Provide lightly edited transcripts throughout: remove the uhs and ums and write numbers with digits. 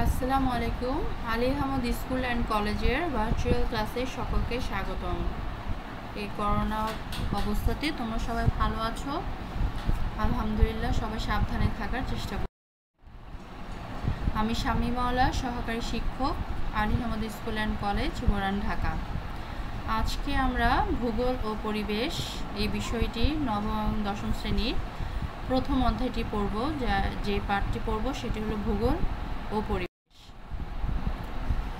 আসসালামু আলাইকুম। Ali Ahmad school and কলেজের ভার্চুয়াল ক্লাসে সকলকে স্বাগতম। এই করোনা অবস্থাতে তোমরা সবাই ভালো আছো? আলহামদুলিল্লাহ, সবাই সাবধানে থাকার চেষ্টা করো। আমি শামীমাওলা, সহকারী শিক্ষক, Ali Ahmad school and college, Puran Dhaka. আজকে আমরা ভূগোল ও পরিবেশ এই বিষয়টি নবম দশম শ্রেণীর প্রথম অধ্যায়টি পড়ব। যে পাঠটি পড়ব সেটি হলো ভূগোল ও পরিবেশ।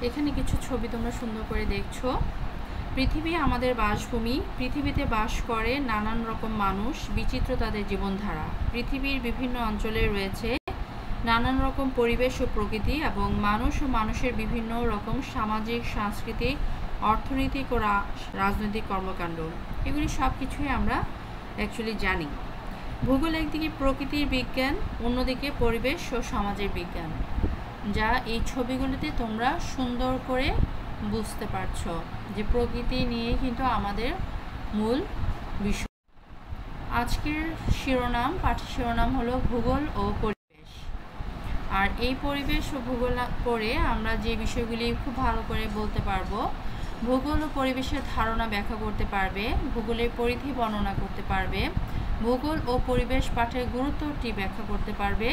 এখানে কিছু ছবি তোমরা সুন্দর করে দেখছো। পৃথিবী আমাদের বাসভূমি। পৃথিবীতে বাস করে নানান রকম মানুষ, বিচিত্র তাদের জীবনধারা। পৃথিবীর বিভিন্ন অঞ্চলে রয়েছে নানান রকম পরিবেশ ও প্রকৃতি, এবং মানুষ ও মানুষের বিভিন্ন রকম সামাজিক, সাংস্কৃতিক, অর্থনৈতিক ও রাজনৈতিক কর্মকাণ্ড। এগুলি সব কিছুই আমরা অ্যাকচুয়ালি জানি। ভূগোল একদিকে প্রকৃতির বিজ্ঞান, অন্যদিকে পরিবেশ ও সমাজের বিজ্ঞান, যা এই ছবিগুলিতে তোমরা সুন্দর করে বুঝতে পারছো যে প্রকৃতি নিয়ে কিন্তু আমাদের মূল বিষয়। আজকের পাঠের শিরোনাম হলো ভূগোল ও পরিবেশ। আর এই পরিবেশ ও ভূগোল পড়ে আমরা যে বিষয়গুলি খুব ভালো করে বলতে পারবো, ভূগোল ও পরিবেশের ধারণা ব্যাখ্যা করতে পারবে, ভূগোলের পরিধি বর্ণনা করতে পারবে, ভূগোল ও পরিবেশ পাঠের গুরুত্বটি ব্যাখ্যা করতে পারবে,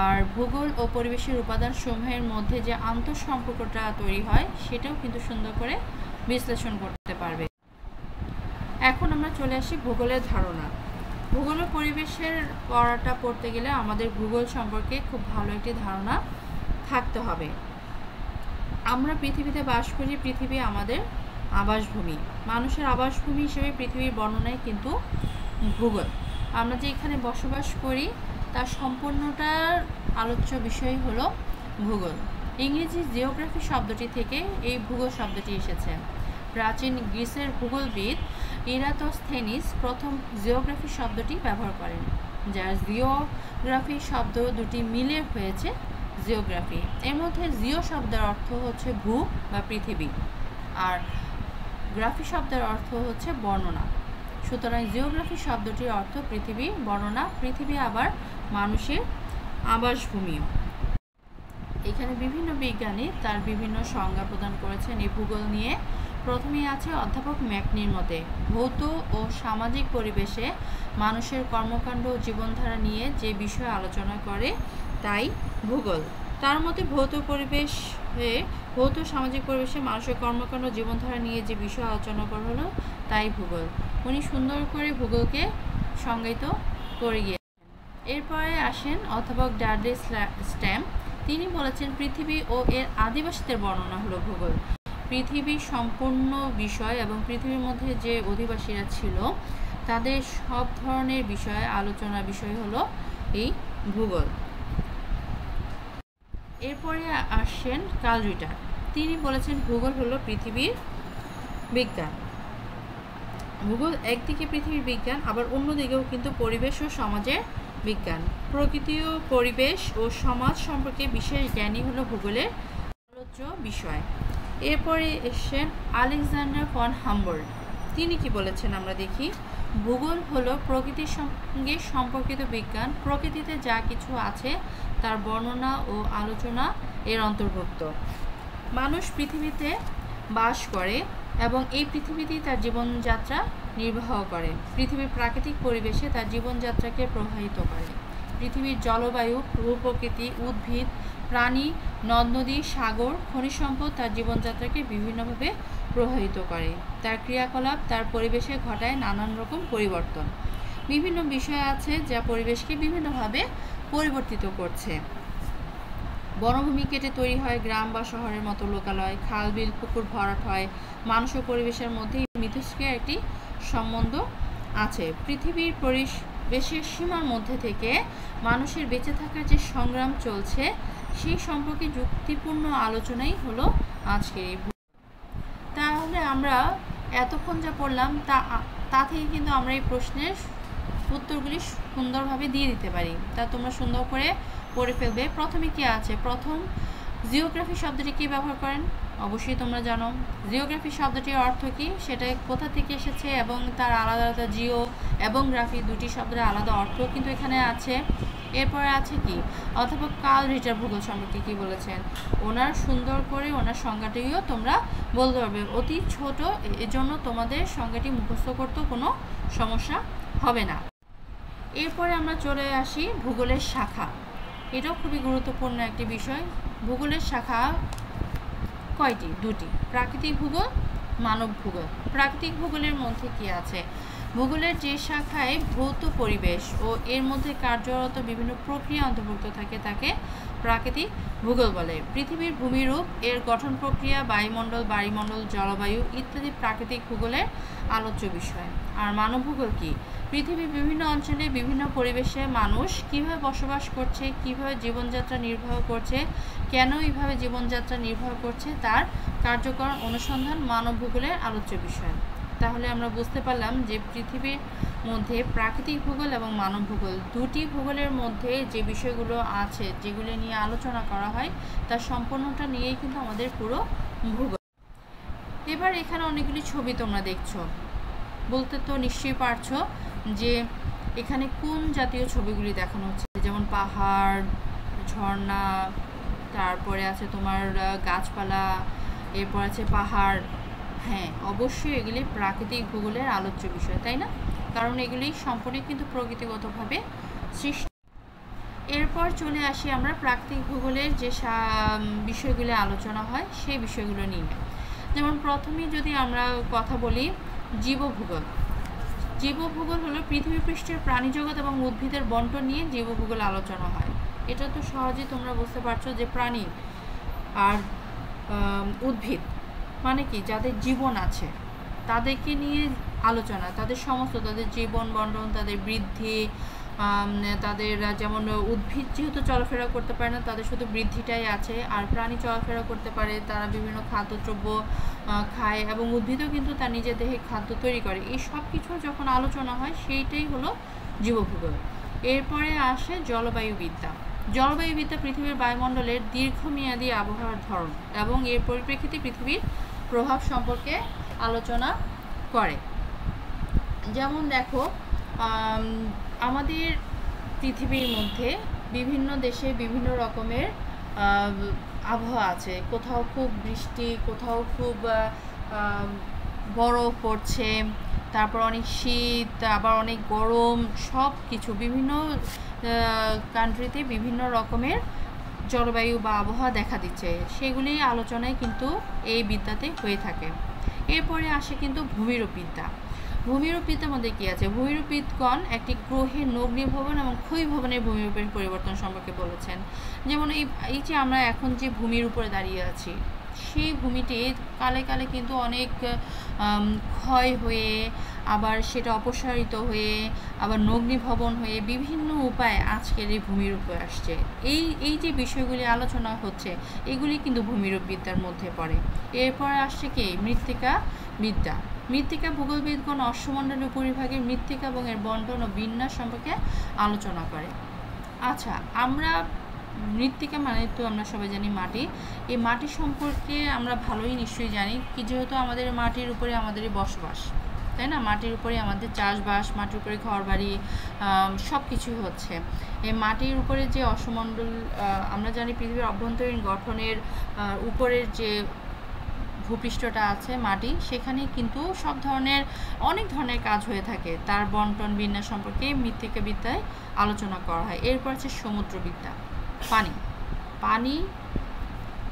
আর ভূগোল ও পরিবেশের উপাদানসমূহের মধ্যে যে আন্তঃসম্পর্কটা তৈরি হয় সেটাও কিন্তু সুন্দর করে বিশ্লেষণ করতে পারবে। এখন আমরা চলে আসি ভূগোলের ধারণা। ভূগোল ও পরিবেশের পড়াটা পড়তে গেলে আমাদের ভূগোল সম্পর্কে খুব ভালো একটি ধারণা থাকতে হবে। আমরা পৃথিবীতে বাস করি, পৃথিবী আমাদের আবাসভূমি। মানুষের আবাসভূমি হিসেবে পৃথিবীর বর্ণনায় কিন্তু ভূগোল। আমরা যে এখানে বসবাস করি তার সম্পূর্ণটার আলোচ্য বিষয় হলো ভূগোল। ইংরেজি জিওগ্রাফি শব্দটি থেকে এই ভূগোল শব্দটি এসেছে। প্রাচীন গ্রিসের ভূগোলবিদ ইরাটোস্থেনিস প্রথম জিওগ্রাফি শব্দটি ব্যবহার করেন, যার জিওগ্রাফি শব্দ দুটি মিলে হয়েছে জিওগ্রাফি। এর মধ্যে জিও শব্দের অর্থ হচ্ছে ভূ বা পৃথিবী, আর গ্রাফি শব্দের অর্থ হচ্ছে বর্ণনা। সুতরাং জিওগ্রাফি শব্দটির অর্থ পৃথিবী, বর্ণনা। পৃথিবী আবার মানুষের আবাসভূমিও। এখানে বিভিন্ন বিজ্ঞানী তার বিভিন্ন সংজ্ঞা প্রদান করেছেন এই ভূগোল নিয়ে। প্রথমেই আছে অধ্যাপক ম্যাকনির মতে, ভৌত ও সামাজিক পরিবেশে মানুষের কর্মকাণ্ড ও জীবনধারা নিয়ে যে বিষয় আলোচনা করে তাই ভূগোল। তার মতে ভৌত সামাজিক পরিবেশে মানুষের কর্মকাণ্ড ও জীবনধারা নিয়ে যে বিষয় আলোচনা করা হলো তাই ভূগোল। উনি সুন্দর করে ভূগোলকে সংজ্ঞায়িত করে গিয়েছেন। এরপরে আসেন অধ্যাপক ডার্ডে স্ট্যাম। তিনি বলেছেন পৃথিবী ও এর আদিবাসীদের বর্ণনা হলো ভূগোল। পৃথিবীর সম্পূর্ণ বিষয় এবং পৃথিবীর মধ্যে যে অধিবাসীরা ছিল তাদের সব ধরনের বিষয়ে আলোচনার বিষয় হলো এই ভূগোল। এরপরে আসেন কার্ল রিটার। তিনি বলেছেন ভূগোল হলো পৃথিবীর বিজ্ঞান। ভূগোল একদিকে পৃথিবীর বিজ্ঞান, আবার অন্যদিকেও কিন্তু পরিবেশ ও সমাজের বিজ্ঞান। প্রকৃতি ও পরিবেশ ও সমাজ সম্পর্কে বিশেষ জ্ঞানই হলো ভূগোলের আলোচ্য বিষয়। এরপরে এসেছেন আলেকজান্ডার ফন হাম্বোল্ট। তিনি কি বলেছেন আমরা দেখি। ভূগোল হলো প্রকৃতির সঙ্গে সম্পর্কিত বিজ্ঞান। প্রকৃতিতে যা কিছু আছে তার বর্ণনা ও আলোচনা এর অন্তর্ভুক্ত। মানুষ পৃথিবীতে বাস করে এবং এই পৃথিবীতেই তার জীবনযাত্রা নির্বাহ করে। পৃথিবীর প্রাকৃতিক পরিবেশে তার জীবনযাত্রাকে প্রভাবিত করে। পৃথিবীর জলবায়ু, ভূপ্রকৃতি, উদ্ভিদ, প্রাণী, নদ নদী, সাগর, খনিজ সম্পদ তার জীবনযাত্রাকে বিভিন্নভাবে প্রভাবিত করে। তার ক্রিয়াকলাপ তার পরিবেশে ঘটায় নানান রকম পরিবর্তন। বিভিন্ন বিষয় আছে যা পরিবেশকে বিভিন্নভাবে পরিবর্তিত করছে। বনভূমি কেটে তৈরি হয় গ্রাম বা শহরের মতো লোকালয়, খাল বিল পুকুর ভরাট হয়। মানুষ ও পরিবেশের মধ্যে মিথস্ক্রিয়ার একটি সম্বন্ধ আছে। পৃথিবীর পরিবেশের সীমার মধ্যে থেকে মানুষের বেঁচে থাকার যে সংগ্রাম চলছে সেই সম্পর্কে যুক্তিপূর্ণ আলোচনাই হলো আজকের এই। তাহলে আমরা এতক্ষণ যা পড়লাম তা থেকে কিন্তু আমরা এই প্রশ্নের উত্তরগুলি সুন্দরভাবে দিয়ে দিতে পারি। তা তোমরা সুন্দর করে পড়ে ফেলবে। প্রথমে কি আছে? প্রথম, জিওগ্রাফি শব্দটি কি ব্যবহার করেন? অবশ্যই তোমরা জানো। জিওগ্রাফি শব্দটির অর্থ কি, সেটা কোথা থেকে এসেছে, এবং তার আলাদা আলাদা জিও এবং গ্রাফি দুটি শব্দের আলাদা অর্থ কিন্তু এখানে আছে। এরপরে আছে কি অথবা কার্ল রিটার ভূগোল সম্পর্কে কি বলেছেন, ওনার সুন্দর করে ওনার সংজ্ঞাটিও তোমরা বলতে পারবে, অতি ছোট, এজন্য তোমাদের সংজ্ঞাটি মুখস্থ করতেও কোনো সমস্যা হবে না। এরপরে আমরা চলে আসি ভূগোলের শাখা। এটাও খুবই গুরুত্বপূর্ণ একটি বিষয়। ভূগোলের শাখা কয়টি? দুটি, প্রাকৃতিক ভূগোল, মানব ভূগোল। প্রাকৃতিক ভূগোলের মধ্যে কি আছে? ভূগোলের যে শাখায় ভৌত পরিবেশ ও এর মধ্যে কার্যরত বিভিন্ন প্রক্রিয়া অন্তর্ভুক্ত থাকে তাকে প্রাকৃতিক ভূগোল বলে। পৃথিবীর ভূমিরূপ, এর গঠন প্রক্রিয়া, বায়ুমণ্ডল, বায়ুমণ্ডল, জলবায়ু ইত্যাদি প্রাকৃতিক ভূগোলের আলোচ্য বিষয়। আর মানব ভূগোল কি? পৃথিবীর বিভিন্ন অঞ্চলে বিভিন্ন পরিবেশে মানুষ কীভাবে বসবাস করছে, কীভাবে জীবনযাত্রা নির্বাহ করছে, কেন এইভাবে জীবনযাত্রা নির্বাহ করছে তার কার্যকর অনুসন্ধান মানব ভূগোলের আলোচ্য বিষয়। তাহলে আমরা বুঝতে পারলাম যে পৃথিবীর মধ্যে প্রাকৃতিক ভূগোল এবং মানব ভূগোল দুটি ভূগোলের মধ্যে যে বিষয়গুলো আছে, যেগুলো নিয়ে আলোচনা করা হয়, তার সম্পূর্ণটা নিয়েই কিন্তু আমাদের পুরো ভূগোল। এবার এখানে অনেকগুলি ছবি তোমরা দেখছো, বলতে তো নিশ্চয়ই পারছো যে এখানে কোন জাতীয় ছবিগুলি দেখানো হচ্ছে, যেমন পাহাড়, ঝর্ণা, তারপরে আছে তোমার গাছপালা, এরপর আছে পাহাড়। হ্যাঁ, অবশ্যই এগুলি প্রাকৃতিক ভূগোলের আলোচ্য বিষয়, তাই না? কারণ এগুলি সম্পূর্ণ কিন্তু প্রকৃতিগতভাবে সৃষ্টি। এরপর চলে আসি আমরা প্রাকৃতিক ভূগোলের যে বিষয়গুলি আলোচনা হয় সেই বিষয়গুলো নিয়ে। যেমন প্রথমেই যদি আমরা কথা বলি জীবভূগোল। জীবভূগোল হলো পৃথিবী পৃষ্ঠের প্রাণীজগৎ এবং উদ্ভিদের বন্টন নিয়ে জীবভূগোল আলোচনা হয়। এটা তো সহজেই তোমরা বুঝতে পারছো যে প্রাণী আর উদ্ভিদ মানে কি, যাদের জীবন আছে তাদেরকে নিয়ে আলোচনা, তাদের সমস্ত, তাদের জীবন বন্টন, তাদের বৃদ্ধি, তাদের যেমন উদ্ভিদ যেহেতু চলাফেরা করতে পারে না, তাদের শুধু বৃদ্ধিটাই আছে, আর প্রাণী চলাফেরা করতে পারে, তারা বিভিন্ন খাদ্যদ্রব্য খায় এবং উদ্ভিদও কিন্তু তার নিজের দেহে খাদ্য তৈরি করে। এই সব কিছু যখন আলোচনা হয় সেইটাই হলো জীবভূগোল। এরপরে আসে জলবায়ুবিদ্যা। জলবায়ুবিদ্যা পৃথিবীর বায়ুমণ্ডলের দীর্ঘমেয়াদী আবহাওয়ার ধরন এবং এর পরিপ্রেক্ষিতে পৃথিবীর প্রভাব সম্পর্কে আলোচনা করে। যেমন দেখো, আমাদের পৃথিবীর মধ্যে বিভিন্ন দেশে বিভিন্ন রকমের আবহাওয়া আছে। কোথাও খুব বৃষ্টি, কোথাও খুব বরফ পড়ছে, তারপর অনেক শীত, আবার অনেক গরম, সব কিছু বিভিন্ন কান্ট্রিতে বিভিন্ন রকমের জলবায়ু বা আবহাওয়া দেখা দিচ্ছে, সেগুলি আলোচনায় কিন্তু এই বিদ্যাতে হয়ে থাকে। এরপরে আসে কিন্তু ভূমিরূপবিদ্যা। ভূমিরূপবিদ্যার মধ্যে কী আছে? ভূমিরূপবিদগণ একটি গ্রহের নগ্নীভবন এবং ক্ষয়ভবনের ভূমিরূপের পরিবর্তন সম্পর্কে বলেছেন। যেমন এই যে আমরা এখন যে ভূমির উপরে দাঁড়িয়ে আছি, সেই ভূমিটি কালে কালে কিন্তু অনেক ক্ষয় হয়ে, আবার সেটা অপসারিত হয়ে, আবার নগ্নীভবন হয়ে বিভিন্ন উপায়ে আজকের এই ভূমিরূপে আসছে। এই যে বিষয়গুলি আলোচনা হচ্ছে, এগুলি কিন্তু ভূমিরূপবিদ্যার মধ্যে পড়ে। এরপরে আসছে কি? মৃত্তিকা বিদ্যা। মৃত্তিকা ভূগোলবিদগণ অশ্বমণ্ডলের উপরিভাগের মৃত্তিকা এবং এর বন্টন ও বিন্যাস সম্পর্কে আলোচনা করে। আচ্ছা, আমরা মৃত্তিকা মানে তো আমরা সবাই জানি মাটি। এই মাটি সম্পর্কে আমরা ভালোই নিশ্চয়ই জানি কি, যেহেতু আমাদের মাটির উপরে আমাদেরই বসবাস, তাই না? মাটির উপরে আমাদের চাষবাস, মাটির উপরে ঘরবাড়ি, সব কিছুই হচ্ছে। এই মাটির উপরে যে অশ্বমণ্ডল, আমরা জানি পৃথিবীর অভ্যন্তরীণ গঠনের উপরের যে ভূপৃষ্ঠটা আছে মাটি, সেখানে কিন্তু অনেক ধরনের কাজ হয়ে থাকে। তার বন্টন বিন্যাস সম্পর্কে মৃত্তিকা বিদ্যায় আলোচনা করা হয়। এরপর আছে সমুদ্রবিদ্যা। পানি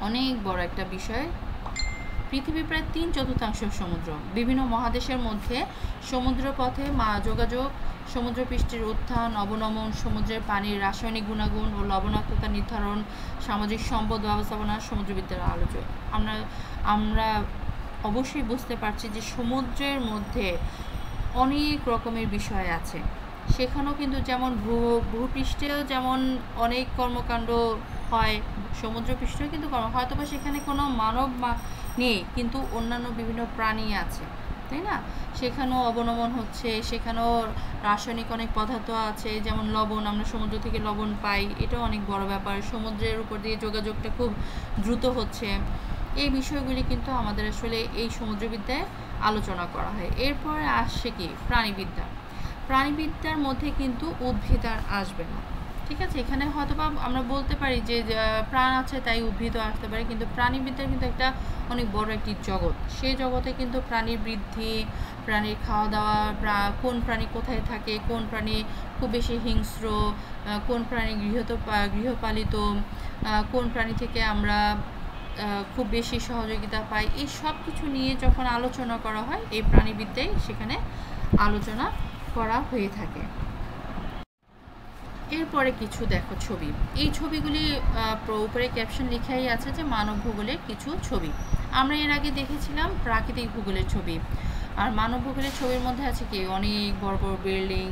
অনেক বড় একটা বিষয়। পৃথিবীর প্রায় 3/4 সমুদ্র। বিভিন্ন মহাদেশের মধ্যে সমুদ্রপথে যোগাযোগ, সমুদ্রপৃষ্ঠের উত্থান অবনমন, সমুদ্রের পানির রাসায়নিক গুণাগুণ ও লবণাক্ততা নির্ধারণ, সামাজিক সম্পদ ব্যবস্থাপনা সমুদ্রবিদ্যার আলোচনা। আমরা অবশ্যই বুঝতে পারছি যে সমুদ্রের মধ্যে অনেক রকমের বিষয় আছে। সেখানেও কিন্তু যেমন ভূপৃষ্ঠেও যেমন অনেক কর্মকাণ্ড হয়, সমুদ্রপৃষ্ঠেও কিন্তু হয়তো বা সেখানে কোনো মানব নেই, কিন্তু অন্যান্য বিভিন্ন প্রাণী আছে, তাই না? সেখানেও অবনমন হচ্ছে, সেখানেও রাসায়নিক অনেক পদার্থ আছে, যেমন লবণ, আমরা সমুদ্র থেকে লবণ পাই, এটাও অনেক বড় ব্যাপার। সমুদ্রের উপর দিয়ে যোগাযোগটা খুব দ্রুত হচ্ছে। এই বিষয়গুলি কিন্তু আমাদের আসলে এই সমুদ্রবিদ্যায় আলোচনা করা হয়। এরপরে আসছে কি? প্রাণীবিদ্যা। প্রাণীবিদ্যার মধ্যে কিন্তু উদ্ভিদ আর আসবে না, ঠিক আছে, এখানে হয়তোবা আমরা বলতে পারি যে প্রাণ আছে তাই উদ্ভিদও আসতে পারে, কিন্তু প্রাণীবিদ্যা কিন্তু একটা অনেক বড় একটি জগৎ। সেই জগতে কিন্তু প্রাণীর বৃদ্ধি, প্রাণীর খাওয়া দাওয়া, কোন প্রাণী কোথায় থাকে, কোন প্রাণী খুব বেশি হিংস্র, কোন প্রাণী গৃহপালিত, কোন প্রাণী থেকে আমরা খুব বেশি সহযোগিতা পাই, এই সব কিছু নিয়ে যখন আলোচনা করা হয় এই প্রাণীবিদ্যায় সেখানে আলোচনা করা হয়ে থাকে। এরপরে কিছু দেখো ছবি, এই ছবিগুলি উপরে ক্যাপশন লেখাই আছে যে মানব ভূগোলের কিছু ছবি। আমরা এর আগে দেখেছিলাম প্রাকৃতিক ভূগোলের ছবি, আর মানব ভূগোলের ছবির মধ্যে আছে কি অনেক বড় বড় বিল্ডিং,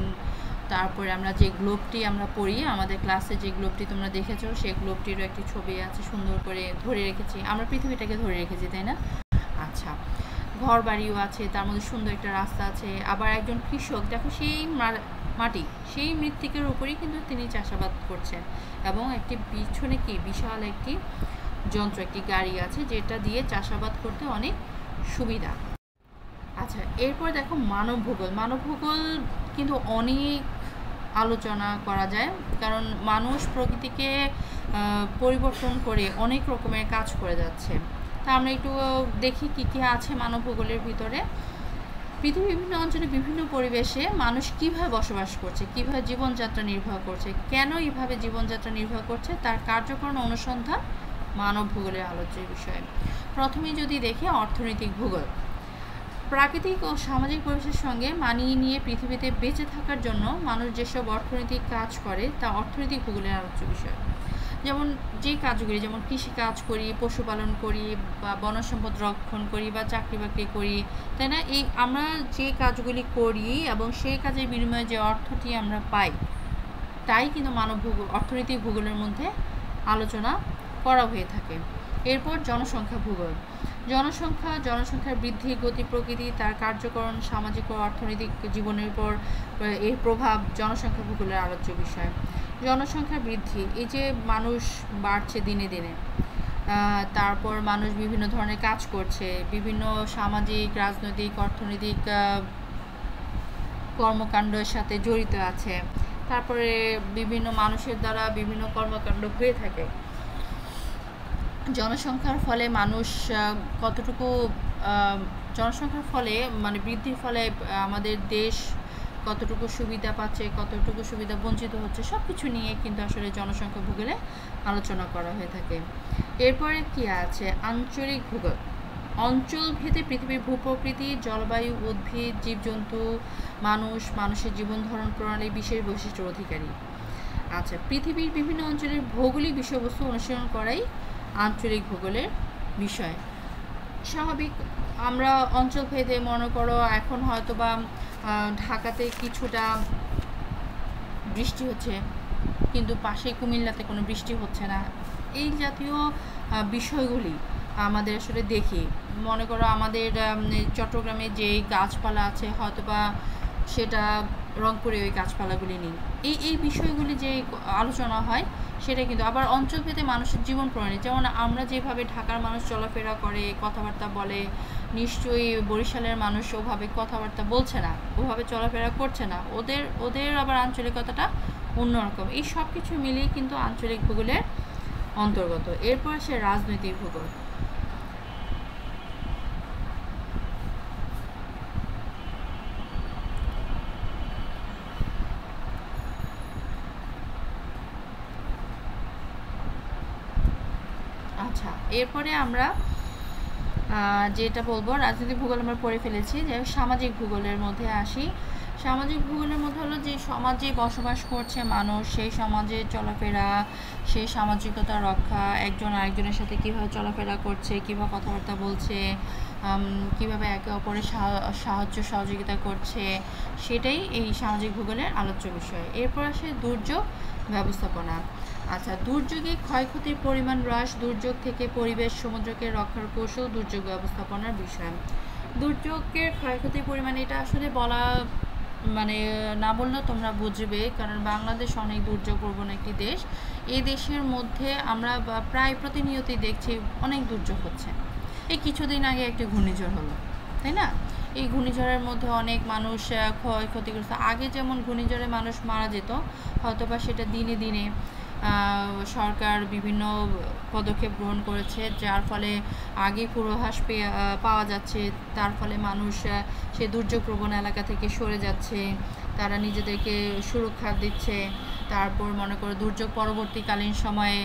তারপরে আমরা যে গ্লোবটি আমরা পড়ি আমাদের ক্লাসে, যে গ্লোবটি তোমরা দেখেছো সেই গ্লোবটিরও একটি ছবি আছে, সুন্দর করে ধরে রেখেছি, আমরা পৃথিবীটাকে ধরে রেখেছি, তাই না? আচ্ছা, ঘর বাড়িও আছে, তার মধ্যে সুন্দর একটা রাস্তা আছে। আবার একজন কৃষক দেখো সেই মাটি, সেই মৃত্তিকার উপরেই কিন্তু তিনি চাষাবাদ করছেন, এবং একটি পিছনে কি বিশাল একটি যন্ত্র, একটি গাড়ি আছে যেটা দিয়ে চাষাবাদ করতে অনেক সুবিধা। আচ্ছা, এরপর দেখো মানব ভূগোল। মানব ভূগোল কিন্তু অনেক আলোচনা করা যায়, কারণ মানুষ প্রকৃতিকে পরিবর্তন করে অনেক রকমের কাজ করে যাচ্ছে। তা আমরা একটু দেখি কি কি আছে মানব ভূগোলের ভিতরে। পৃথিবীর বিভিন্ন অঞ্চলে বিভিন্ন পরিবেশে মানুষ কিভাবে বসবাস করছে, কিভাবে জীবনযাত্রা নির্বাহ করছে, কেন এইভাবে জীবনযাত্রা নির্বাহ করছে, তার কার্যকরণ অনুসন্ধান মানব ভূগোলের আলোচ্য বিষয়। প্রথমেই যদি দেখি অর্থনৈতিক ভূগোল। প্রাকৃতিক ও সামাজিক পরিবেশের সঙ্গে মানিয়ে নিয়ে পৃথিবীতে বেঁচে থাকার জন্য মানুষ যেসব অর্থনৈতিক কাজ করে তা অর্থনৈতিক ভূগোলের আলোচ্য বিষয়। যেমন যে কাজগুলি, যেমন কৃষিকাজ করি, পশুপালন করি, বা বনসম্পদ রক্ষণ করি, বা চাকরি বাকরি করি, তাই না? এই আমরা যে কাজগুলি করি এবং সেই কাজের বিনিময়ে যে অর্থটি আমরা পাই, তাই কিন্তু অর্থনৈতিক ভূগোলের মধ্যে আলোচনা করা হয়ে থাকে। এরপর জনসংখ্যা ভূগোল। জনসংখ্যার বৃদ্ধি, গতি, প্রকৃতি, তার কার্যকরণ, সামাজিক ও অর্থনৈতিক জীবনের উপর এর প্রভাব জনসংখ্যা ভূগোলের আলোচ্য বিষয়। জনসংখ্যার বৃদ্ধি, এই যে মানুষ বাড়ছে দিনে দিনে, তারপর মানুষ বিভিন্ন ধরনের কাজ করছে, বিভিন্ন সামাজিক, রাজনৈতিক, অর্থনৈতিক কর্মকাণ্ডের সাথে জড়িত আছে, তারপরে বিভিন্ন মানুষের দ্বারা বিভিন্ন কর্মকাণ্ড হয়ে থাকে। জনসংখ্যার ফলে মানুষ কতটুকু, জনসংখ্যার ফলে মানে বৃদ্ধির ফলে আমাদের দেশ কতটুকু সুবিধা পাচ্ছে, কতটুকু সুবিধা বঞ্চিত হচ্ছে, সব কিছু নিয়ে কিন্তু আসলে জনসংখ্যা ভূগোলে আলোচনা করা হয়ে থাকে। এরপরে কি আছে আঞ্চলিক ভূগোল। অঞ্চল ভেদে পৃথিবীর ভূপ্রকৃতি, জলবায়ু, উদ্ভিদ, জীবজন্তু, মানুষের জীবন ধারণ প্রণালী বিশেষ বৈশিষ্ট্যের অধিকারী। আচ্ছা, পৃথিবীর বিভিন্ন অঞ্চলের ভৌগোলিক বিষয়বস্তু অনুসরণ করাই আঞ্চলিক ভূগোলের বিষয়। স্বাভাবিক, আমরা অঞ্চল ভেদে মনে করো এখন হয়তো বা ঢাকাতে কিছুটা বৃষ্টি হচ্ছে, কিন্তু পাশে কুমিল্লাতে কোনো বৃষ্টি হচ্ছে না, এই জাতীয় বিষয়গুলি আমাদের আসলে দেখি। মনে করো আমাদের চট্টগ্রামে যে গাছপালা আছে হয়তোবা সেটা রংপুরে ওই গাছপালাগুলি নেই, এই বিষয়গুলি যে আলোচনা হয় সেটা কিন্তু আবার অঞ্চলভেদে মানুষের জীবন প্রণালী, যেমন আমরা যেভাবে ঢাকার মানুষ চলাফেরা করে, কথাবার্তা বলে, নিশ্চয়ই বরিশালের মানুষ ওভাবে কথাবার্তা বলছে না, ওভাবে চলাফেরা করছে না, ওদের আবার আঞ্চলিকতাটা অন্যরকম। এই সব কিছু মিলিয়ে কিন্তু আঞ্চলিক ভূগোলের অন্তর্গত। এরপর আসে রাজনৈতিক ভূগোল। আচ্ছা, এরপরে আমরা যেটা বলবো, রাজনৈতিক ভূগোল আমরা পড়ে ফেলেছি, যে সামাজিক ভূগোলের মধ্যে আসি। সামাজিক ভূগোলের মধ্যে হলো যে সমাজে বসবাস করছে মানুষ, সেই সমাজে চলাফেরা, সেই সামাজিকতা রক্ষা, একজন আরেকজনের সাথে কীভাবে চলাফেরা করছে, কীভাবে কথাবার্তা বলছে, কীভাবে একে অপরের সাহায্য সহযোগিতা করছে, সেটাই এই সামাজিক ভূগোলের আলোচ্য বিষয়। এরপর আসে দুর্যোগ ব্যবস্থাপনা। আচ্ছা, দুর্যোগে ক্ষয়ক্ষতির পরিমাণ হ্রাস, দুর্যোগ থেকে পরিবেশ সমুদ্রকে রক্ষার কৌশল, দুর্যোগ ব্যবস্থাপনার বিষয়। দুর্যোগের ক্ষয়ক্ষতির পরিমাণ, এটা আসলে বলা মানে না বললেও তোমরা বুঝবে, কারণ বাংলাদেশ অনেক দুর্যোগ প্রবণ একটি দেশ। এই দেশের মধ্যে আমরা প্রায় প্রতিনিয়তই দেখছি অনেক দুর্যোগ হচ্ছে। এই কিছুদিন আগে একটি ঘূর্ণিঝড় হলো, তাই না? এই ঘূর্ণিঝড়ের মধ্যে অনেক মানুষ ক্ষতিগ্রস্ত। আগে যেমন ঘূর্ণিঝড়ে মানুষ মারা যেত, হয়তোবা সেটা দিনে দিনে সরকার বিভিন্ন পদক্ষেপ গ্রহণ করেছে, যার ফলে আগে পূর্বাভাস পাওয়া যাচ্ছে, তার ফলে মানুষ সেই দুর্যোগপ্রবণ এলাকা থেকে সরে যাচ্ছে, তারা নিজেদেরকে সুরক্ষা দিচ্ছে। তারপর মনে করো দুর্যোগ পরবর্তীকালীন সময়ে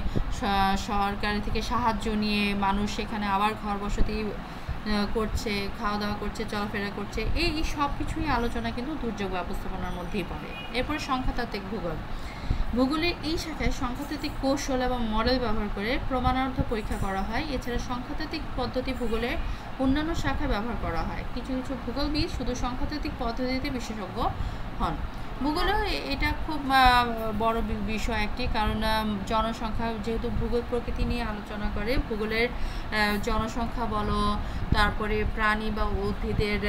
সরকার থেকে সাহায্য নিয়ে মানুষ সেখানে আবার ঘর বসতি করছে, খাওয়া দাওয়া করছে, চলাফেরা করছে। এই সব কিছুই আলোচনা কিন্তু দুর্যোগ ব্যবস্থাপনার মধ্যেই পড়ে। এরপরে সংখ্যাতাত্ত্বিক ভূগোল। ভূগোলের এই শাখায় সংখ্যাতাত্ত্বিক কৌশল এবং মডেল ব্যবহার করে প্রমাণার্থ পরীক্ষা করা হয়। এছাড়া সংখ্যাতাত্ত্বিক পদ্ধতি ভূগোলের অন্যান্য শাখায় ব্যবহার করা হয়। কিছু কিছু ভূগোলবিদ শুধু সংখ্যাতাত্ত্বিক পদ্ধতিতে বিশেষজ্ঞ হন। ভূগোলেও এটা খুব বড় বিষয় একটি, কারণ জনসংখ্যা যেহেতু ভূগোল প্রকৃতি নিয়ে আলোচনা করে, ভূগোলের জনসংখ্যা বলো, তারপরে প্রাণী বা উদ্ভিদের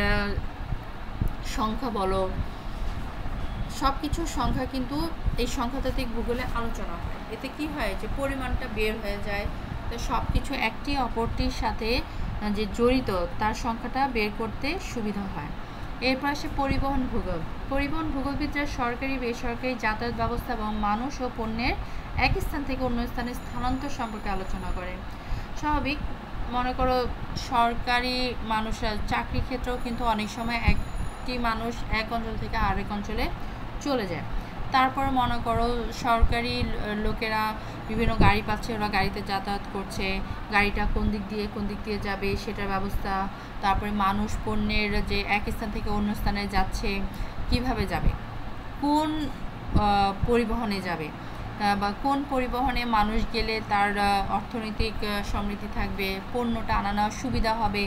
সংখ্যা বলো, সব কিছুর সংখ্যা কিন্তু এই সংখ্যাতাত্ত্বিক ভূগোলে আলোচনা হয়। এতে কি হয় যে পরিমাণটা বের হয়ে যায়, তো সব কিছু একটি অপরটির সাথে যে জড়িত তার সংখ্যাটা বের করতে সুবিধা হয়। এরপর আসে পরিবহন ভূগোল। পরিবহন ভূগোলবিদরা সরকারি বেসরকারি যাতায়াত ব্যবস্থা এবং মানুষ ও পণ্যের এক স্থান থেকে অন্য স্থানে স্থানান্তর সম্পর্কে আলোচনা করে। স্বাভাবিক, মনে করো সরকারি মানুষরা চাকরি ক্ষেত্রেও কিন্তু অনেক সময় একটি মানুষ এক অঞ্চল থেকে আরেক অঞ্চলে চলে যায়। তারপরে মনে করো সরকারি লোকেরা বিভিন্ন গাড়ি পাচ্ছে, ওরা গাড়িতে যাতায়াত করছে, গাড়িটা কোন দিক দিয়ে যাবে সেটার ব্যবস্থা, তারপরে মানুষ পণ্যের যে এক স্থান থেকে অন্য স্থানে যাচ্ছে কিভাবে যাবে, কোন পরিবহনে যাবে, বা কোন পরিবহনে মানুষ গেলে তার অর্থনৈতিক সমৃদ্ধি থাকবে, পণ্যটা আনা নেওয়ার সুবিধা হবে,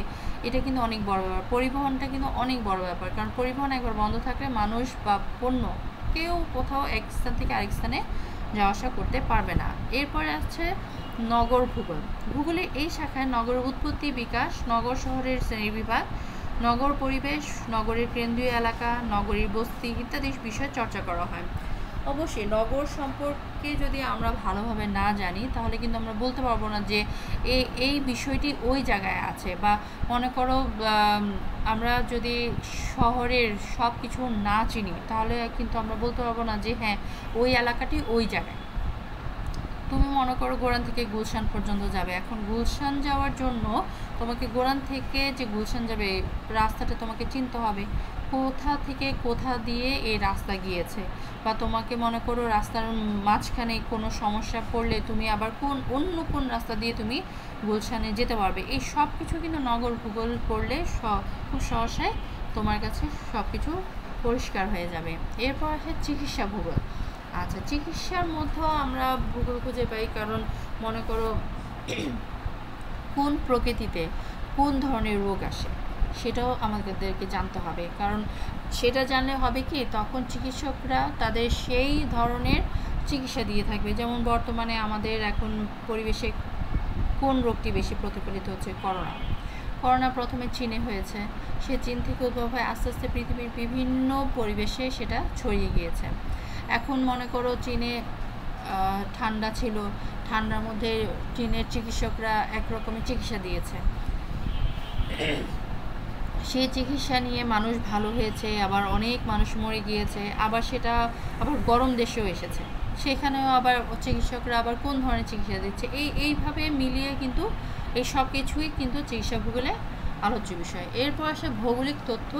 এটা কিন্তু অনেক বড় ব্যাপার। পরিবহনটা কিন্তু অনেক বড় ব্যাপার, কারণ পরিবহন একবার বন্ধ থাকলে মানুষ বা পণ্য কেউ কোথাও এক স্থান থেকে আরেক স্থানে যাওয়া আসা করতে পারবে না। এরপরে আছে নগর ভূগোল। ভূগোলের এই শাখায় নগরের উৎপত্তি, বিকাশ, নগর শহরের শ্রেণীবিভাগ, নগর পরিবেশ, নগরের কেন্দ্রীয় এলাকা, নগরীর বস্তি ইত্যাদি বিষয়ে চর্চা করা হয়। অবশ্যই নগর সম্পর্কে যদি আমরা ভালোভাবে না জানি তাহলে কিন্তু আমরা বলতে পারবো না যে এই বিষয়টি ওই জায়গায় আছে, বা মনে করো আমরা যদি শহরের সব কিছু না চিনি তাহলে কিন্তু আমরা বলতে পারবো না যে হ্যাঁ ওই এলাকাটি ওই জায়গায়। তুমি মনে করো গোরান থেকে গুলশান পর্যন্ত যাবে, এখন গুলশান যাওয়ার জন্য তোমাকে গোরান থেকে যে গুলশান যাবে রাস্তাটা তোমাকে চিনতে হবে, কোথা থেকে কোথা দিয়ে এই রাস্তা গিয়েছে, বা তোমাকে মনে করো রাস্তার মাঝখানে কোনো সমস্যা পড়লে তুমি আবার অন্য কোন রাস্তা দিয়ে তুমি গুলশানে যেতে পারবে। এই সব কিছু কিন্তু নগর ভূগোল পড়লে খুব সহসায় তোমার কাছে সব কিছু পরিষ্কার হয়ে যাবে। এরপর আসে চিকিৎসা ভূগোল। আচ্ছা, চিকিৎসার মধ্যেও আমরা ভূগোল খুঁজে পাই, কারণ মনে করো কোন প্রকৃতিতে কোন ধরনের রোগ আসে সেটাও আমাদেরকে জানতে হবে, কারণ সেটা জানলে হবে কি তখন চিকিৎসকরা তাদের সেই ধরনের চিকিৎসা দিয়ে থাকবে। যেমন বর্তমানে আমাদের এখন পরিবেশে কোন রোগটি বেশি প্রতিফলিত হচ্ছে, করোনা প্রথমে চীনে হয়েছে, সে চীন থেকে উদ্ভব হয় আস্তে আস্তে পৃথিবীর বিভিন্ন পরিবেশে সেটা ছড়িয়ে গিয়েছে। এখন মনে করো চীনে ঠান্ডা ছিল, ঠান্ডার মধ্যে চীনের চিকিৎসকরা একরকমের চিকিৎসা দিয়েছে, সেই চিকিৎসা নিয়ে মানুষ ভালো হয়েছে, আবার অনেক মানুষ মরে গিয়েছে, আবার সেটা আবার গরম দেশেও এসেছে, সেখানেও আবার চিকিৎসকরা আবার কোন ধরনের চিকিৎসা দিচ্ছে, এইভাবে মিলিয়ে কিন্তু এই সব কিছুই কিন্তু চিকিৎসা ভূগোলে আলোচ্য বিষয়। এরপর আসে ভৌগোলিক তথ্য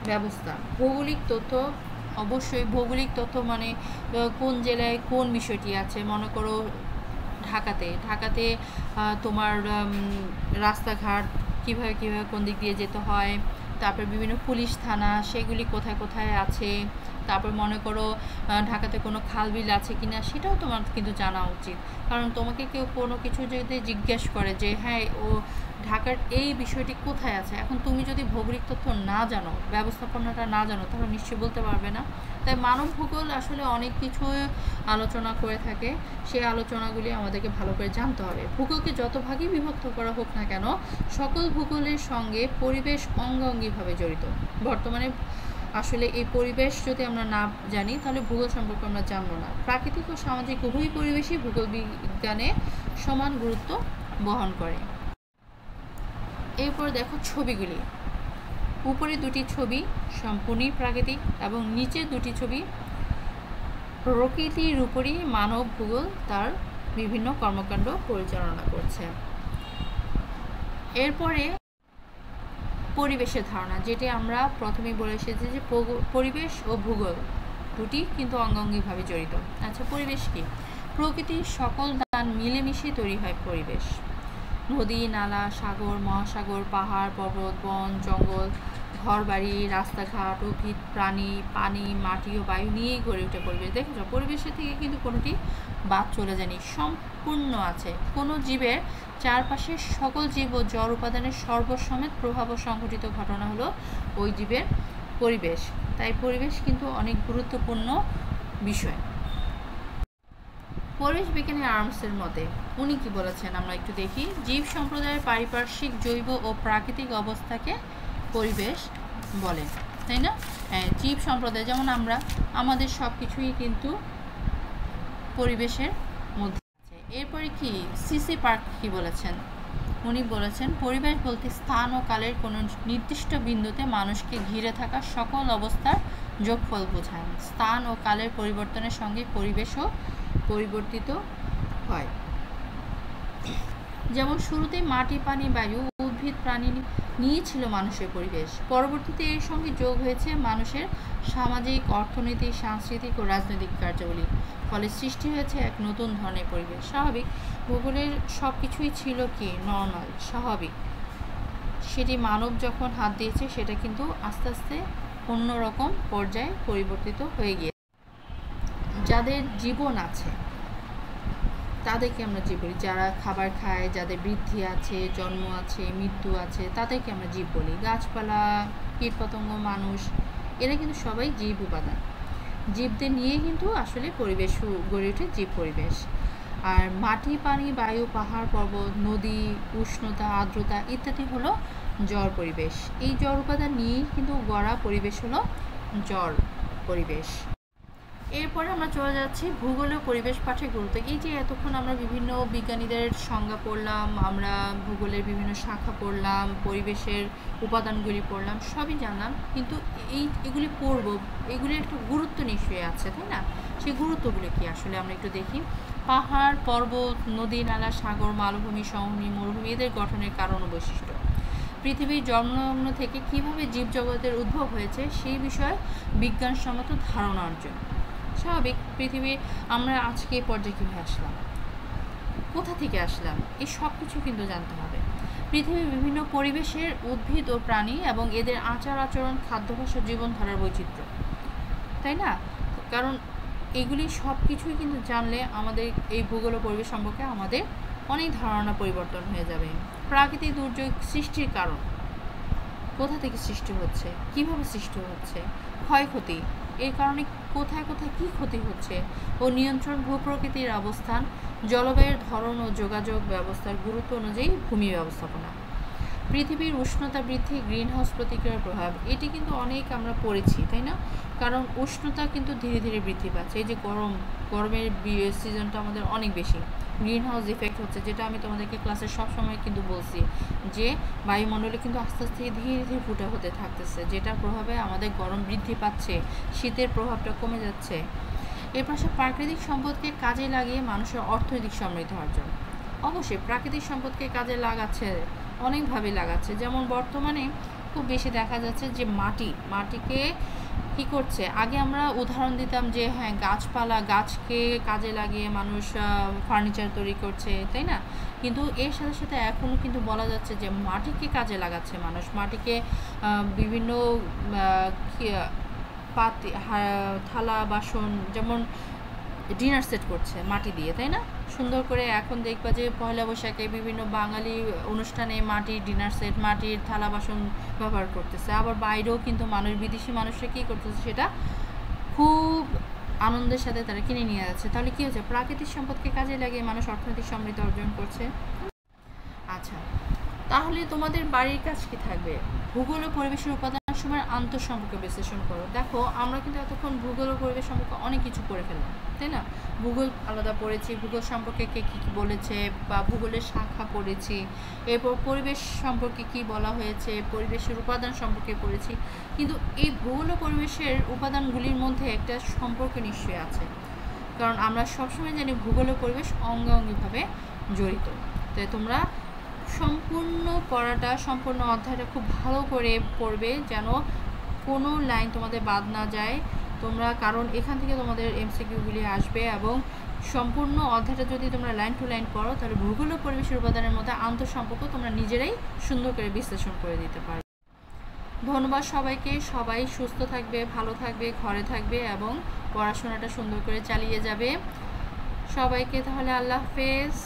ব্যবস্থা। ভৌগোলিক তথ্য, অবশ্যই ভৌগোলিক তথ্য মানে কোন জেলায় কোন বিষয়টি আছে। মনে করো ঢাকাতে তোমার রাস্তাঘাট কীভাবে কোন দিক দিয়ে যেতে হয়, তারপর বিভিন্ন পুলিশ থানা সেগুলি কোথায় কোথায় আছে, তারপর মনে করো ঢাকাতে কোনো খালবিল আছে কিনা সেটাও তোমার কিন্তু জানা উচিত, কারণ তোমাকে কেউ কোনো কিছু যদি জিজ্ঞেস করে যে হ্যাঁ ও ঢাকার এই বিষয়টি কোথায় আছে, এখন তুমি যদি ভৌগোলিক তথ্য না জানো, ব্যবস্থাপনাটা না জানো, তাহলে নিশ্চয়ই বলতে পারবে না। তাই মানব ভূগোল আসলে অনেক কিছু আলোচনা করে থাকে, সেই আলোচনাগুলি আমাদেরকে ভালো করে জানতে হবে। ভূগোলকে যত ভাগই বিভক্ত করা হোক না কেন, সকল ভূগোলের সঙ্গে পরিবেশ অঙ্গাঙ্গিভাবে জড়িত। বর্তমানে আসলে এই পরিবেশ যদি আমরা না জানি তাহলে ভূগোল সম্পর্কে আমরা জানবো না। প্রাকৃতিক ও সামাজিক উভয় পরিবেশই ভূগোল বিজ্ঞানে সমান গুরুত্ব বহন করে। এরপর দেখো ছবিগুলি। উপরে দুটি ছবি সম্পূর্ণই প্রাকৃতিক এবং নিচের দুটি ছবি প্রকৃতির উপরই মানব ভূগোল তার বিভিন্ন কর্মকাণ্ড পরিচালনা করছে। এরপরে পরিবেশের ধারণা, যেটি আমরা প্রথমেই বলে এসেছি যে পরিবেশ ও ভূগোল দুটি কিন্তু অঙ্গাঙ্গিভাবে জড়িত। আচ্ছা, পরিবেশ কি? প্রকৃতির সকল দান মিলেমিশে তৈরি হয় পরিবেশ। নদী, নালা, সাগর, মহাসাগর, পাহাড়, পর্বত, বন, জঙ্গল, ঘরবাড়ি, রাস্তাঘাট, উদ্ভিদ, প্রাণী, পানি, মাটি ও বায়ু নিয়েই গড়ে ওঠে পরিবেশ। দেখেছো, পরিবেশের থেকে কিন্তু কোনোটি বাদ চলে যায়নি, সম্পূর্ণ আছে। কোনো জীবের চারপাশের সকল জীব ও জড় উপাদানের সর্বসমেত প্রভাব ও সংঘটিত ঘটনা হলো ওই জীবের পরিবেশ। তাই পরিবেশ কিন্তু অনেক গুরুত্বপূর্ণ বিষয়। পরিবেশ বিজ্ঞানী আর্মসের মতে উনি কি বলেছেন আমরা একটু দেখি। জীব সম্প্রদায়ের পারিপার্শ্বিক, জৈব ও প্রাকৃতিক অবস্থাকে পরিবেশ বলে, তাই না? হ্যাঁ, জীব সম্প্রদায় যেমন আমরা, আমাদের সব কিছুই কিন্তু পরিবেশের মধ্যে আছে। এরপরে কি সিসি পার্ক কি বলেছেন? উনি বলেছেন পরিবেশ বলতে স্থান ও কালের কোনো নির্দিষ্ট বিন্দুতে মানুষকে ঘিরে থাকা সকল অবস্থার যোগফল বোঝায়। স্থান ও কালের পরিবর্তনের সঙ্গে পরিবেশও পরিবর্তিত হয়। যেমন শুরুতে মাটি, পানি, বায়ু, উদ্ভিদ, প্রাণী নিয়ে ছিল মানুষের পরিবেশ। পরবর্তীতে এর সঙ্গে যোগ হয়েছে মানুষের সামাজিক, অর্থনৈতিক, সাংস্কৃতিক ও রাজনৈতিক কার্যাবলী। ফলে সৃষ্টি হয়েছে এক নতুন ধরনের পরিবেশ। স্বাভাবিক, ভূগোলের সব কিছুই ছিল কি নর্মাল, স্বাভাবিক। সেটি মানব যখন হাত দিয়েছে সেটা কিন্তু আস্তে আস্তে অন্যরকম পর্যায়ে পরিবর্তিত হয়ে গিয়েছে। যাদের জীবন আছে তাদেরকে আমরা জীব বলি। যারা খাবার খায়, যাদের বৃদ্ধি আছে, জন্ম আছে, মৃত্যু আছে, তাদেরকে আমরা জীব বলি। গাছপালা, কীটপতঙ্গ, মানুষ, এরা কিন্তু সবাই জীব উপাদান। জীবদের নিয়ে কিন্তু আসলে পরিবেশ গড়ে ওঠে, জীব পরিবেশ। আর মাটি, পানি, বায়ু, পাহাড়, পর্বত, নদী, উষ্ণতা, আর্দ্রতা ইত্যাদি হলো জড় পরিবেশ। এই জড় উপাদান নিয়েই কিন্তু গড়া পরিবেশ হলো জড় পরিবেশ। এরপরে আমরা চলে যাচ্ছি ভূগোল ও পরিবেশ পাঠের গুরুত্ব। এই যে এতক্ষণ আমরা বিভিন্ন বিজ্ঞানীদের সংজ্ঞা পড়লাম, আমরা ভূগোলের বিভিন্ন শাখা পড়লাম, পরিবেশের উপাদানগুলি পড়লাম, সবই জানলাম, কিন্তু এগুলি পড়ব, এগুলির একটু গুরুত্ব নিশ্চয়ই আছে, তাই না? সেই গুরুত্বগুলি কি আসলে আমরা একটু দেখি। পাহাড়, পর্বত, নদী, নালা, সাগর, মালভূমি, সমভূমি, মরুভূমি, এদের গঠনের কারণ ও বৈশিষ্ট্য। পৃথিবীর জন্মলগ্ন থেকে কীভাবে জীবজগতের উদ্ভব হয়েছে সেই বিষয়ে বিজ্ঞানসম্মত ধারণা অর্জন। স্বাভাবিক, পৃথিবী আমরা আজকে এই পর্যায়ে কীভাবে আসলাম, কোথা থেকে আসলাম, এই সব কিছু কিন্তু জানতে হবে। পৃথিবীর বিভিন্ন পরিবেশের উদ্ভিদ ও প্রাণী এবং এদের আচার আচরণ, খাদ্যাভ্যাস ও জীবনধারার বৈচিত্র্য, তাই না? কারণ এগুলি সব কিছুই কিন্তু জানলে আমাদের এই ভূগোল ও পরিবেশ সম্পর্কে আমাদের অনেক ধারণা পরিবর্তন হয়ে যাবে। প্রাকৃতিক দুর্যোগ সৃষ্টির কারণ, কোথা থেকে সৃষ্টি হচ্ছে, কিভাবে সৃষ্টি হচ্ছে, ক্ষয়ক্ষতি, এর কারণে কোথায় কোথায় কী ক্ষতি হচ্ছে, ও নিয়ন্ত্রণ, ভূপ্রকৃতির অবস্থান, জলবায়ুর ধরন ও যোগাযোগ ব্যবস্থার গুরুত্ব অনুযায়ী ভূমি ব্যবস্থাপনা। পৃথিবীর উষ্ণতা বৃদ্ধি, গ্রিনহাউস প্রতিক্রিয়ার প্রভাব, এটি কিন্তু অনেক আমরা পড়েছি, তাই না? কারণ উষ্ণতা কিন্তু ধীরে ধীরে বৃদ্ধি পাচ্ছে। এই যে গরমের সিজনটা আমাদের অনেক বেশি, গ্রিনহাউস ইফেক্ট হচ্ছে, যেটা আমি তোমাদেরকে ক্লাসে সবসময় কিন্তু বলছি যে বায়ুমণ্ডলে কিন্তু আস্তে আস্তে ধীরে ধীরে ফুটা হতে থাকতেছে, যেটার প্রভাবে আমাদের গরম বৃদ্ধি পাচ্ছে, শীতের প্রভাবটা কমে যাচ্ছে। এর পাশে প্রাকৃতিক সম্পদকে কাজে লাগিয়ে মানুষের অর্থনৈতিক সমৃদ্ধি অর্জন। অবশ্যই প্রাকৃতিক সম্পদকে কাজে লাগাচ্ছে, অনেকভাবে লাগাচ্ছে। যেমন বর্তমানে খুব বেশি দেখা যাচ্ছে যে মাটিকে কি করছে, আগে আমরা উদাহরণ দিতাম যে হ্যাঁ গাছপালা, গাছকে কাজে লাগিয়ে মানুষ ফার্নিচার তৈরি করছে, তাই না? কিন্তু এর সাথে সাথে এখনও কিন্তু বলা যাচ্ছে যে মাটিকে কাজে লাগাচ্ছে মানুষ, মাটিকে বিভিন্ন পাতি, থালা, বাসন, যেমন ডিনার সেট করছে মাটি দিয়ে, তাই না? সুন্দর করে এখন দেখবা যে পয়লা বৈশাখে বিভিন্ন বাঙালি অনুষ্ঠানে মাটির ডিনার সেট, মাটির থালা বাসন ব্যবহার করতেছে। আবার বাইরেও কিন্তু মানুষ, বিদেশি মানুষরা কী করতেছে, সেটা খুব আনন্দের সাথে তারা কিনে নিয়ে যাচ্ছে। তাহলে কী হচ্ছে, প্রাকৃতিক সম্পদকে কাজে লাগিয়ে মানুষ অর্থনৈতিক সমৃদ্ধি অর্জন করছে। আচ্ছা, তাহলে তোমাদের বাড়ির কাজ কি থাকবে? ভূগোল ও পরিবেশের উপাদান সময়ের আন্তঃসম্পর্ক বিশ্লেষণ করো। দেখো আমরা কিন্তু এতক্ষণ ভূগোল ও পরিবেশ সম্পর্কে অনেক কিছু পড়ে ফেললাম, তাই না? ভূগোল আলাদা পড়েছি, ভূগোল সম্পর্কে কে কী কী বলেছে বা ভূগোলের শাখা পড়েছি, এরপর পরিবেশ সম্পর্কে কি বলা হয়েছে, পরিবেশের উপাদান সম্পর্কে পড়েছি। কিন্তু এই ভূগোল ও পরিবেশের উপাদানগুলির মধ্যে একটা সম্পর্ক নিশ্চয়ই আছে, কারণ আমরা সবসময় জানি ভূগোল ও পরিবেশ অঙ্গাঙ্গিভাবে জড়িত। তাই তোমরা সম্পূর্ণ পড়াটা, সম্পূর্ণ অধ্যায়টা খুব ভালো করে পড়বে, যেন কোনো লাইন তোমাদের বাদ না যায় তোমরা, কারণ এখান থেকে তোমাদের এমসিকিউগুলি আসবে। এবং সম্পূর্ণ অধ্যায়টা যদি তোমরা লাইন টু লাইন পড়ো, তাহলে ভূগোল ও পরিবেশের উপাদানের মধ্যে আন্তঃসম্পর্ক তোমরা নিজেরাই সুন্দর করে বিশ্লেষণ করে দিতে পারবে। ধন্যবাদ সবাইকে। সবাই সুস্থ থাকবে, ভালো থাকবে, ঘরে থাকবে এবং পড়াশোনাটা সুন্দর করে চালিয়ে যাবে। সবাইকে তাহলে আল্লাহ হাফেজ।